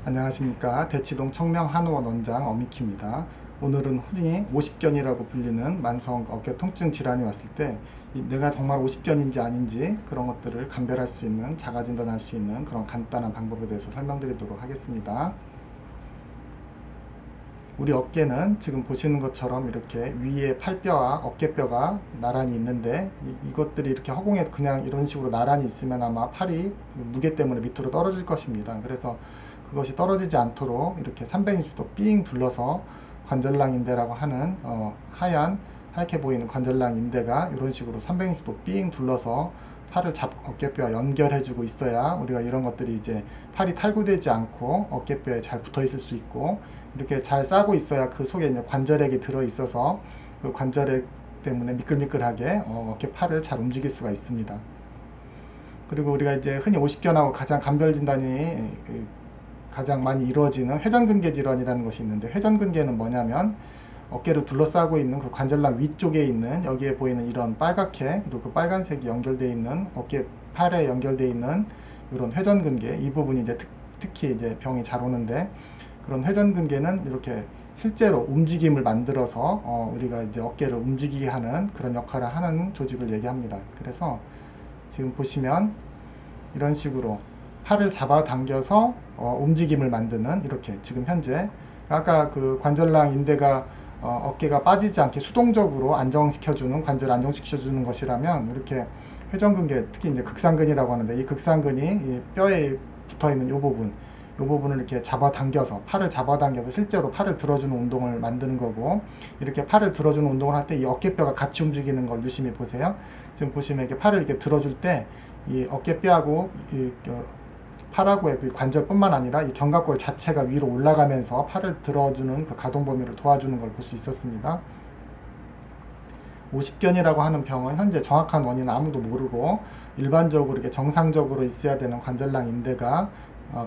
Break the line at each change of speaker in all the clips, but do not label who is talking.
안녕하십니까. 대치동 청명한의원 원장 어미키입니다. 오늘은 흔히 오십견이라고 불리는 만성 어깨 통증 질환이 왔을 때 내가 정말 오십견인지 아닌지 그런 것들을 감별할 수 있는, 자가진단할 수 있는 그런 간단한 방법에 대해서 설명드리도록 하겠습니다. 우리 어깨는 지금 보시는 것처럼 이렇게 위에 팔뼈와 어깨뼈가 나란히 있는데 이것들이 이렇게 허공에 그냥 이런 식으로 나란히 있으면 아마 팔이 무게 때문에 밑으로 떨어질 것입니다. 그래서 그것이 떨어지지 않도록 이렇게 360도 삥 둘러서 관절낭인대라고 하는 하얗게 보이는 관절낭인대가 이런 식으로 360도 삥 둘러서 팔을 어깨뼈와 연결해주고 있어야 우리가 이런 것들이 이제 팔이 탈구되지 않고 어깨뼈에 잘 붙어 있을 수 있고, 이렇게 잘 싸고 있어야 그 속에 이제 관절액이 들어 있어서 그 관절액 때문에 미끌미끌하게 어깨 팔을 잘 움직일 수가 있습니다. 그리고 우리가 이제 흔히 오십견하고 가장 감별 진단이 가장 많이 이루어지는 회전근개 질환이라는 것이 있는데, 회전근개는 뭐냐면 어깨를 둘러싸고 있는 그 관절낭 위쪽에 있는 여기에 보이는 이런 빨갛게, 그리고 그 빨간색이 연결되어 있는 어깨 팔에 연결되어 있는 이런 회전근개, 이 부분이 이제 특히 이제 병이 잘 오는데, 그런 회전근개는 이렇게 실제로 움직임을 만들어서 우리가 이제 어깨를 움직이게 하는 그런 역할을 하는 조직을 얘기합니다. 그래서 지금 보시면 이런 식으로 팔을 잡아당겨서 움직임을 만드는, 이렇게 지금 현재 아까 그 관절낭 인대가 어깨가 빠지지 않게 수동적으로 안정시켜주는, 관절을 안정시켜주는 것이라면, 이렇게 회전근개, 특히 이제 극상근이라고 하는데, 이 극상근이 이 뼈에 붙어있는 이 부분을 이렇게 잡아당겨서, 팔을 잡아당겨서 실제로 팔을 들어주는 운동을 만드는 거고, 이렇게 팔을 들어주는 운동을 할 때 이 어깨뼈가 같이 움직이는 걸 유심히 보세요. 지금 보시면 이렇게 팔을 이렇게 들어줄 때 이 어깨뼈하고 팔하고의 그 관절뿐만 아니라 이 견갑골 자체가 위로 올라가면서 팔을 들어주는 그 가동 범위를 도와주는 걸 볼 수 있었습니다. 오십견이라고 하는 병은 현재 정확한 원인은 아무도 모르고, 일반적으로 이렇게 정상적으로 있어야 되는 관절낭 인대가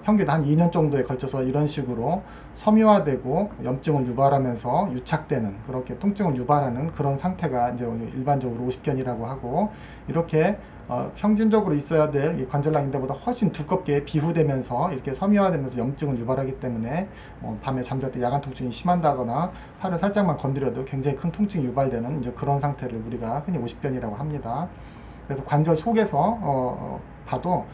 평균 한 2년 정도에 걸쳐서 이런 식으로 섬유화되고 염증을 유발하면서 유착되는, 그렇게 통증을 유발하는 그런 상태가 이제 일반적으로 오십견이라고 하고, 이렇게 평균적으로 있어야 될 이 관절낭 인대보다 훨씬 두껍게 비후되면서 이렇게 섬유화되면서 염증을 유발하기 때문에 밤에 잠잘 때 야간 통증이 심한다거나 팔을 살짝만 건드려도 굉장히 큰 통증이 유발되는 이제 그런 상태를 우리가 흔히 오십견이라고 합니다. 그래서 관절 속에서 봐도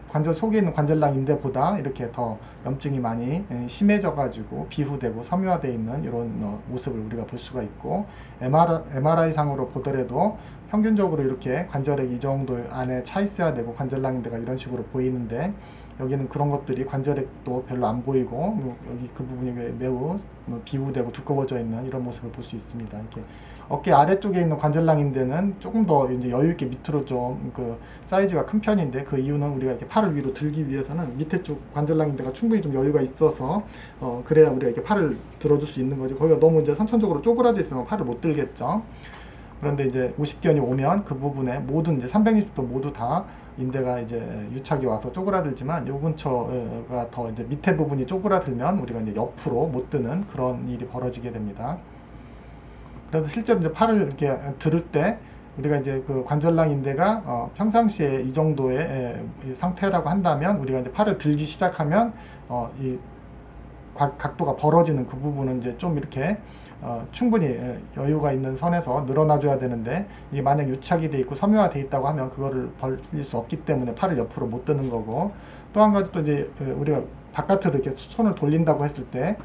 관절 속에 있는 관절낭 인대보다 이렇게 더 염증이 많이 심해져 가지고 비후되고 섬유화되어 있는 이런 모습을 우리가 볼 수가 있고, MRI 상으로 보더라도 평균적으로 이렇게 관절액 이 정도 안에 차 있어야 되고 관절낭 인대가 이런 식으로 보이는데, 여기는 그런 것들이 관절액도 별로 안 보이고 여기 그 부분이 매우 비후되고 두꺼워져 있는 이런 모습을 볼 수 있습니다. 이렇게 어깨 아래쪽에 있는 관절낭 인대는 조금 더 이제 여유 있게 밑으로 좀 그 사이즈가 큰 편인데, 그 이유는 우리가 이렇게 팔을 위로 들기 위해서는 밑에 쪽 관절낭 인대가 충분히 좀 여유가 있어서 그래야 우리가 이렇게 팔을 들어줄 수 있는 거지. 거기가 너무 이제 선천적으로 쪼그라져 있으면 팔을 못 들겠죠. 그런데 이제 오십견이 오면 그 부분에 모든 이제 360도 모두 다 인대가 이제 유착이 와서 쪼그라들지만, 요 근처가 더 이제 밑에 부분이 쪼그라들면 우리가 이제 옆으로 못 드는 그런 일이 벌어지게 됩니다. 그래서 실제로 이제 팔을 이렇게 들을 때 우리가 이제 그 관절낭 인대가 평상시에 이 정도의 상태라고 한다면, 우리가 이제 팔을 들기 시작하면 이 각도가 벌어지는 그 부분은 이제 좀 이렇게 충분히 여유가 있는 선에서 늘어나줘야 되는데, 이게 만약 유착이 돼 있고 섬유화돼 있다고 하면 그거를 벌릴 수 없기 때문에 팔을 옆으로 못 드는 거고, 또 한 가지 또 이제 우리가 바깥으로 이렇게 손을 돌린다고 했을 때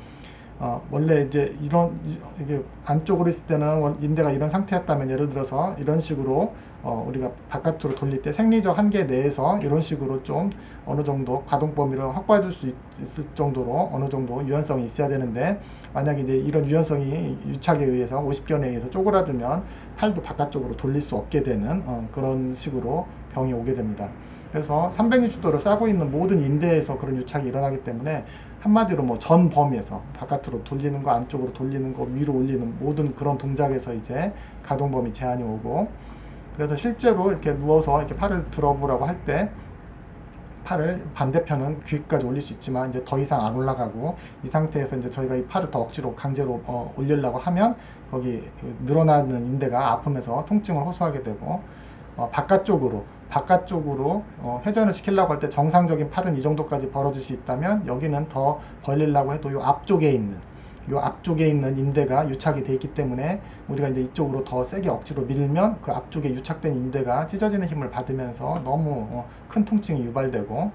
원래 이제 이게 안쪽으로 있을 때는 인대가 이런 상태였다면, 예를 들어서 이런 식으로 우리가 바깥으로 돌릴 때 생리적 한계 내에서 이런 식으로 좀 어느 정도 가동 범위를 확보해 줄 수 있을 정도로 어느 정도 유연성이 있어야 되는데, 만약에 이제 이런 유연성이 유착에 의해서 오십견에 의해서 쪼그라들면 팔도 바깥쪽으로 돌릴 수 없게 되는 그런 식으로 병이 오게 됩니다. 그래서 360도로 싸고 있는 모든 인대에서 그런 유착이 일어나기 때문에, 한마디로 뭐 전 범위에서 바깥으로 돌리는 거, 안쪽으로 돌리는 거, 위로 올리는 모든 그런 동작에서 이제 가동 범위 제한이 오고, 그래서 실제로 이렇게 누워서 이렇게 팔을 들어보라고 할 때 팔을 반대편은 귀까지 올릴 수 있지만 이제 더 이상 안 올라가고, 이 상태에서 이제 저희가 이 팔을 더 억지로 강제로 올리려고 하면 거기 늘어나는 인대가 아프면서 통증을 호소하게 되고, 바깥쪽으로 바깥쪽으로 회전을 시키려고 할 때 정상적인 팔은 이 정도까지 벌어질 수 있다면, 여기는 더 벌리려고 해도 요 앞쪽에 있는 인대가 유착이 돼 있기 때문에 우리가 이제 이쪽으로 더 세게 억지로 밀면 그 앞쪽에 유착된 인대가 찢어지는 힘을 받으면서 너무 큰 통증이 유발되고,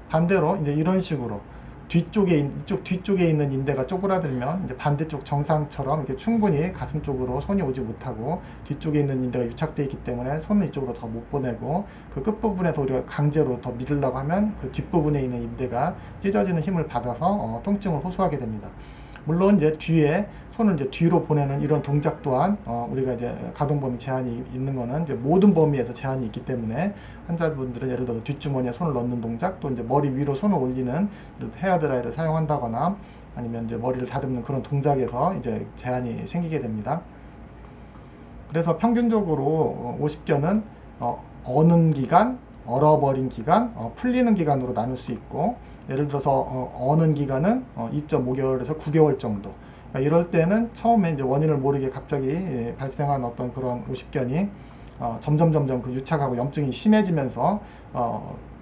반대로 이제 이런 식으로 이쪽 뒤쪽에 있는 인대가 쪼그라들면 이제 반대쪽 정상처럼 이렇게 충분히 가슴 쪽으로 손이 오지 못하고, 뒤쪽에 있는 인대가 유착되어 있기 때문에 손을 이쪽으로 더 못 보내고, 그 끝부분에서 우리가 강제로 더 밀으려고 하면 그 뒷부분에 있는 인대가 찢어지는 힘을 받아서 통증을 호소하게 됩니다. 물론 이제 손을 이제 뒤로 보내는 이런 동작 또한 우리가 이제 가동 범위 제한이 있는 거는 이제 모든 범위에서 제한이 있기 때문에, 환자분들은 예를 들어서 뒷주머니에 손을 넣는 동작, 또 이제 머리 위로 손을 올리는 헤어드라이를 사용한다거나 아니면 이제 머리를 다듬는 그런 동작에서 이제 제한이 생기게 됩니다. 그래서 평균적으로 50견은 어는 기간, 얼어버린 기간, 풀리는 기간으로 나눌 수 있고, 예를 들어서 어는 기간은 2.5개월에서 9개월 정도. 그러니까 이럴 때는 처음에 이제 원인을 모르게 갑자기 발생한 어떤 그런 50견이 점점 그 유착하고 염증이 심해지면서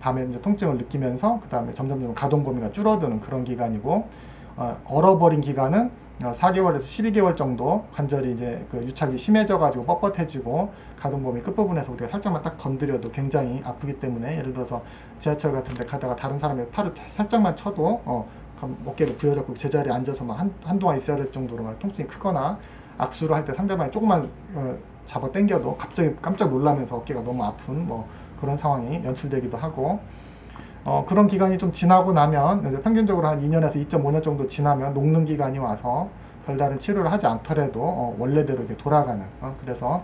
밤에 이제 통증을 느끼면서 그 다음에 점점 가동 범위가 줄어드는 그런 기간이고, 얼어버린 기간은 4개월에서 12개월 정도 관절이 이제 그 유착이 심해져 가지고 뻣뻣해지고 가동 범위 끝부분에서 우리가 살짝만 딱 건드려도 굉장히 아프기 때문에, 예를 들어서 지하철 같은 데 가다가 다른 사람의 팔을 살짝만 쳐도 어깨를 부여잡고 제자리에 앉아서 막 한동안 있어야 될 정도로 막 통증이 크거나, 악수를 할 때 상대방이 조금만 잡아 당겨도 갑자기 깜짝 놀라면서 어깨가 너무 아픈 그런 상황이 연출되기도 하고, 그런 기간이 좀 지나고 나면 평균적으로 한 2년에서 2.5년 정도 지나면 녹는 기간이 와서 별다른 치료를 하지 않더라도 원래대로 이렇게 돌아가는, 그래서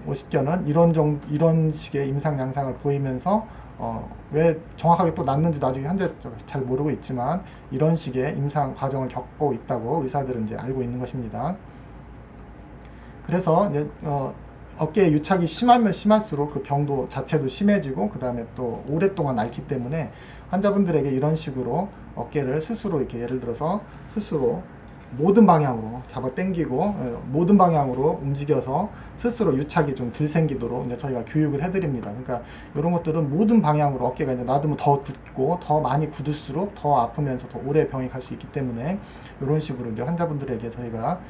50견은 이런 식의 임상 양상을 보이면서 왜 정확하게 또 낫는지도 아직 현재 잘 모르고 있지만, 이런 식의 임상 과정을 겪고 있다고 의사들은 이제 알고 있는 것입니다. 그래서 이제 어깨에 유착이 심하면 심할수록 그 병도 자체도 심해지고, 그 다음에 또 오랫동안 앓기 때문에 환자분들에게 이런 식으로 어깨를 스스로 이렇게 예를 들어서 스스로 모든 방향으로 잡아 당기고 모든 방향으로 움직여서 스스로 유착이 좀 덜 생기도록 이제 저희가 교육을 해드립니다. 그러니까 이런 것들은 모든 방향으로 어깨가 이제 놔두면 더 굳고, 더 많이 굳을수록 더 아프면서 더 오래 병이 갈 수 있기 때문에 이런 식으로 이제 환자분들에게 저희가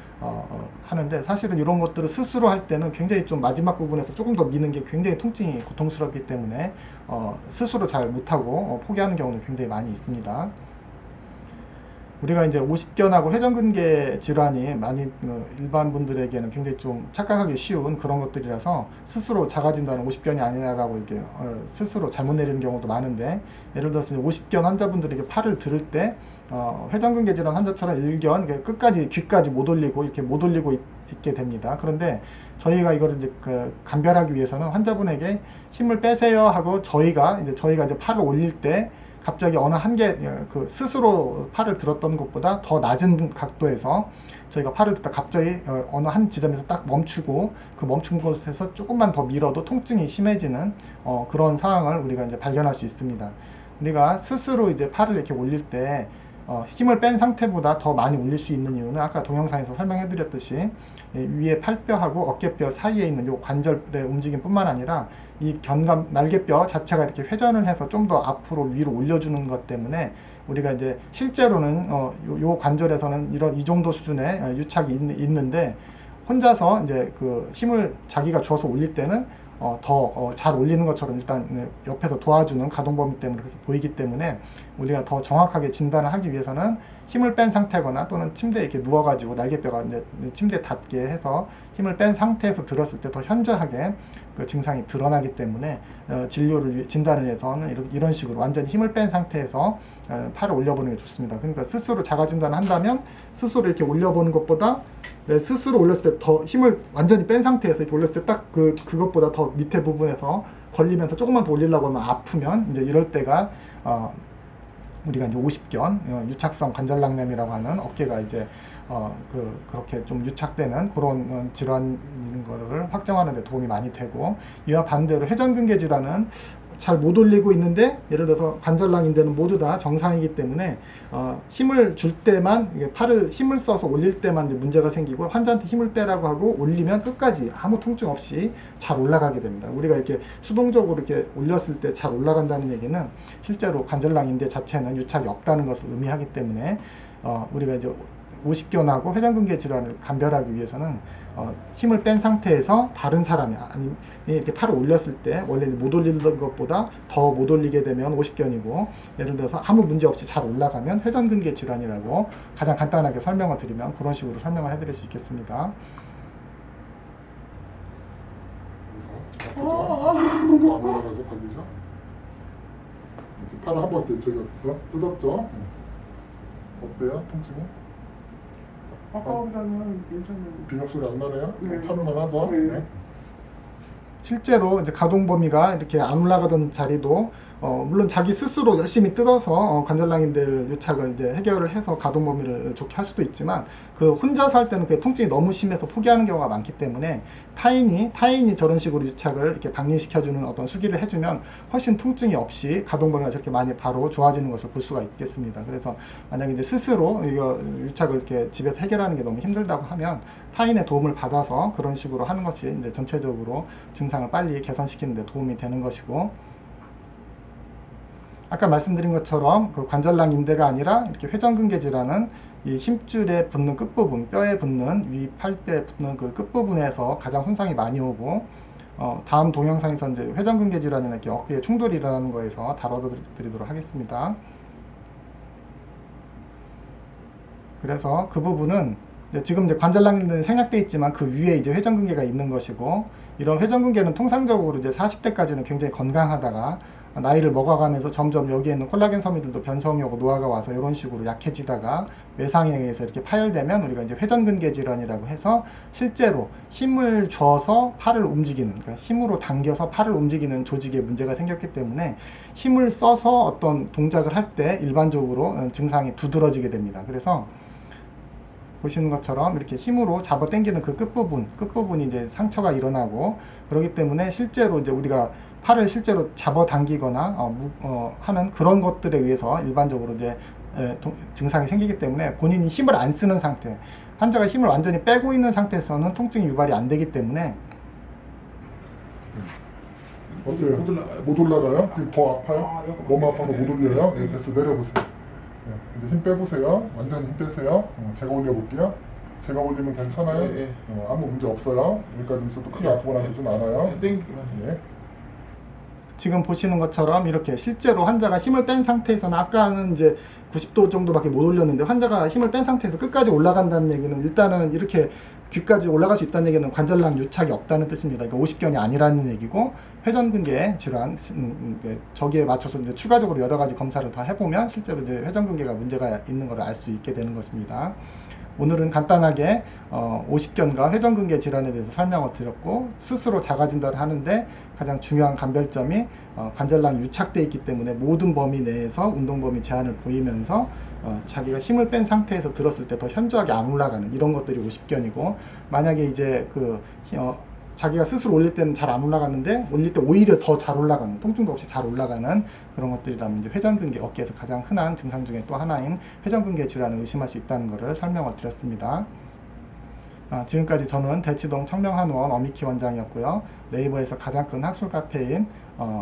하는데, 사실은 이런 것들을 스스로 할 때는 굉장히 좀 마지막 부분에서 조금 더 미는 게 굉장히 통증이 고통스럽기 때문에 스스로 잘 못하고 포기하는 경우는 굉장히 많이 있습니다. 우리가 이제 50견하고 회전근개 질환이 많이 일반 분들에게는 굉장히 좀 착각하기 쉬운 그런 것들이라서 스스로 작아진다는 50견이 아니냐라고 이렇게 스스로 잘못 내리는 경우도 많은데, 예를 들어서 50견 환자분들에게 팔을 들을 때 회전근개 질환 환자처럼 1견 끝까지 귀까지 못 올리고 이렇게 못 올리고 있게 됩니다. 그런데 저희가 이거를 이제 감별하기 위해서는 환자분에게 힘을 빼세요 하고 저희가 이제 팔을 올릴 때 갑자기 어느 스스로 팔을 들었던 것보다 더 낮은 각도에서 저희가 팔을 듣다 갑자기 어느 한 지점에서 딱 멈추고, 그 멈춘 곳에서 조금만 더 밀어도 통증이 심해지는 그런 상황을 우리가 이제 발견할 수 있습니다. 우리가 스스로 이제 팔을 이렇게 올릴 때 힘을 뺀 상태보다 더 많이 올릴 수 있는 이유는 아까 동영상에서 설명해 드렸듯이 위에 팔뼈하고 어깨뼈 사이에 있는 요 관절의 움직임뿐만 아니라 이 날개뼈 자체가 이렇게 회전을 해서 좀 더 앞으로 위로 올려주는 것 때문에, 우리가 이제 실제로는 요 관절에서는 이 정도 수준의 유착이 있는데, 혼자서 이제 그 힘을 자기가 줘서 올릴 때는 더 잘 올리는 것처럼 일단 옆에서 도와주는 가동 범위 때문에 그렇게 보이기 때문에, 우리가 더 정확하게 진단을 하기 위해서는 힘을 뺀 상태거나 또는 침대에 이렇게 누워가지고 날개뼈가 이제 침대에 닿게 해서 힘을 뺀 상태에서 들었을 때 더 현저하게 그 증상이 드러나기 때문에 진단을 위해서는 이런 식으로 완전히 힘을 뺀 상태에서 팔을 올려보는 게 좋습니다. 그러니까 스스로 자가 진단을 한다면 스스로 이렇게 올려보는 것보다 스스로 올렸을 때 더 힘을 완전히 뺀 상태에서 이렇게 올렸을 때 딱 그것보다 더 밑에 부분에서 걸리면서 조금만 더 올리려고 하면 아프면 이제 이럴 때가 우리가 이제 50견 유착성 관절낭염이라고 하는 어깨가 이제 그렇게 좀 유착되는 그런 질환인 거를 확정하는 데 도움이 많이 되고, 이와 반대로 회전근개 질환은 잘 못 올리고 있는데 예를 들어서 관절랑 인대는 모두 다 정상이기 때문에 힘을 줄 때만 팔을 힘을 써서 올릴 때만 이제 문제가 생기고 환자한테 힘을 빼라고 하고 올리면 끝까지 아무 통증 없이 잘 올라가게 됩니다. 우리가 이렇게 수동적으로 이렇게 올렸을 때 잘 올라간다는 얘기는 실제로 관절랑 인대 자체는 유착이 없다는 것을 의미하기 때문에 우리가 이제 오십견하고 회전근개 질환을 감별하기 위해서는 힘을 뺀 상태에서 다른 사람이 아니면 이렇게 팔을 올렸을 때 원래 못 올리던 것보다 더 못 올리게 되면 오십견이고 예를 들어서 아무 문제 없이 잘 올라가면 회전근개 질환이라고 가장 간단하게 설명을 드리면 그런 식으로 설명을 해드릴 수 있겠습니다.
그래서 아프죠? 안 올라가죠, 발리죠? 팔을 한번 뜯었죠? 어때요, 통증이?
아까보다는 괜찮아요.
비명 소리 안 나네요?
네.
참을만 하죠?
네.
네.
실제로 이제 가동 범위가 이렇게 안 올라가던 자리도 물론 자기 스스로 열심히 뜯어서 관절랑인대를 유착을 이제 해결을 해서 가동 범위를 좋게 할 수도 있지만 그 혼자서 할 때는 그 통증이 너무 심해서 포기하는 경우가 많기 때문에 타인이 저런 식으로 유착을 이렇게 박리시켜주는 어떤 수기를 해주면 훨씬 통증이 없이 가동 범위가 저렇게 많이 바로 좋아지는 것을 볼 수가 있겠습니다. 그래서 만약에 이제 스스로 이거 유착을 이렇게 집에서 해결하는 게 너무 힘들다고 하면 타인의 도움을 받아서 그런 식으로 하는 것이 이제 전체적으로 증상을 빨리 개선시키는 데 도움이 되는 것이고 아까 말씀드린 것처럼 그 관절랑 인대가 아니라 이렇게 회전근개 질환은 이 힘줄에 붙는 끝부분, 뼈에 붙는 위 팔뼈에 붙는 그 끝부분에서 가장 손상이 많이 오고 다음 동영상에서 이제 회전근개 질환이나 이렇게 어깨에 충돌이 일어나는 거에서 다뤄드리도록 하겠습니다. 그래서 그 부분은 지금 이제 관절랑 인대는 생략되어 있지만 그 위에 이제 회전근개가 있는 것이고 이런 회전근개는 통상적으로 이제 40대까지는 굉장히 건강하다가 나이를 먹어가면서 점점 여기에 있는 콜라겐 섬유들도 변성이 오고 노화가 와서 이런 식으로 약해지다가 외상에 의해서 이렇게 파열되면 우리가 이제 회전근개 질환이라고 해서 실제로 힘을 줘서 팔을 움직이는, 그러니까 힘으로 당겨서 팔을 움직이는 조직에 문제가 생겼기 때문에 힘을 써서 어떤 동작을 할 때 일반적으로 증상이 두드러지게 됩니다. 그래서 보시는 것처럼 이렇게 힘으로 잡아 당기는 그 끝부분이 이제 상처가 일어나고 그렇기 때문에 실제로 이제 우리가 팔을 실제로 잡아 당기거나 하는 그런 것들에 의해서 일반적으로 이제 증상이 생기기 때문에 본인이 힘을 안 쓰는 상태, 환자가 힘을 완전히 빼고 있는 상태에서는 통증이 유발이 안 되기 때문에
어때요? 못 올라가요? 지금 더 아파요? 너무 아파서 못 올려요? 네, 됐어, 내려보세요. 네, 이제 힘 빼보세요. 완전히 힘 빼세요. 제가 올려볼게요. 제가 올리면 괜찮아요?
네,
아무 문제 없어요. 여기까지 있어도 크게 아프거나 그러진 않아요. 네.
지금 보시는 것처럼 이렇게 실제로 환자가 힘을 뺀 상태에서는 아까는 이제 90도 정도밖에 못 올렸는데 환자가 힘을 뺀 상태에서 끝까지 올라간다는 얘기는 일단은 이렇게 귀까지 올라갈 수 있다는 얘기는 관절랑 유착이 없다는 뜻입니다. 그러니까 50견이 아니라는 얘기고 회전근개 질환 저기에 맞춰서 이제 추가적으로 여러 가지 검사를 다 해보면 실제로 이제 회전근개가 문제가 있는 걸 알 수 있게 되는 것입니다. 오늘은 간단하게 50견과 회전근개 질환에 대해서 설명을 드렸고 스스로 자가진단을 하는데 가장 중요한 감별점이 관절랑 유착되어 있기 때문에 모든 범위 내에서 운동 범위 제한을 보이면서 자기가 힘을 뺀 상태에서 들었을 때 더 현저하게 안 올라가는 이런 것들이 50견이고 만약에 이제 자기가 스스로 올릴 때는 잘 안 올라갔는데 올릴 때 오히려 더 잘 올라가는 통증도 없이 잘 올라가는 그런 것들이라면 이제 회전근개 어깨에서 가장 흔한 증상 중에 또 하나인 회전근개 질환을 의심할 수 있다는 것을 설명을 드렸습니다. 지금까지 저는 대치동 청명한의원 어미키 원장이었고요. 네이버에서 가장 큰 학술 카페인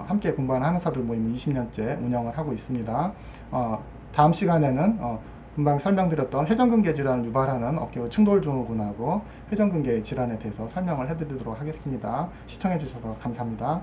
함께 공부하는 한의사들 모임 20년째 운영을 하고 있습니다. 다음 시간에는 금방 설명드렸던 회전근개 질환을 유발하는 어깨 충돌 증후군하고 회전근개 질환에 대해서 설명을 해드리도록 하겠습니다. 시청해주셔서 감사합니다.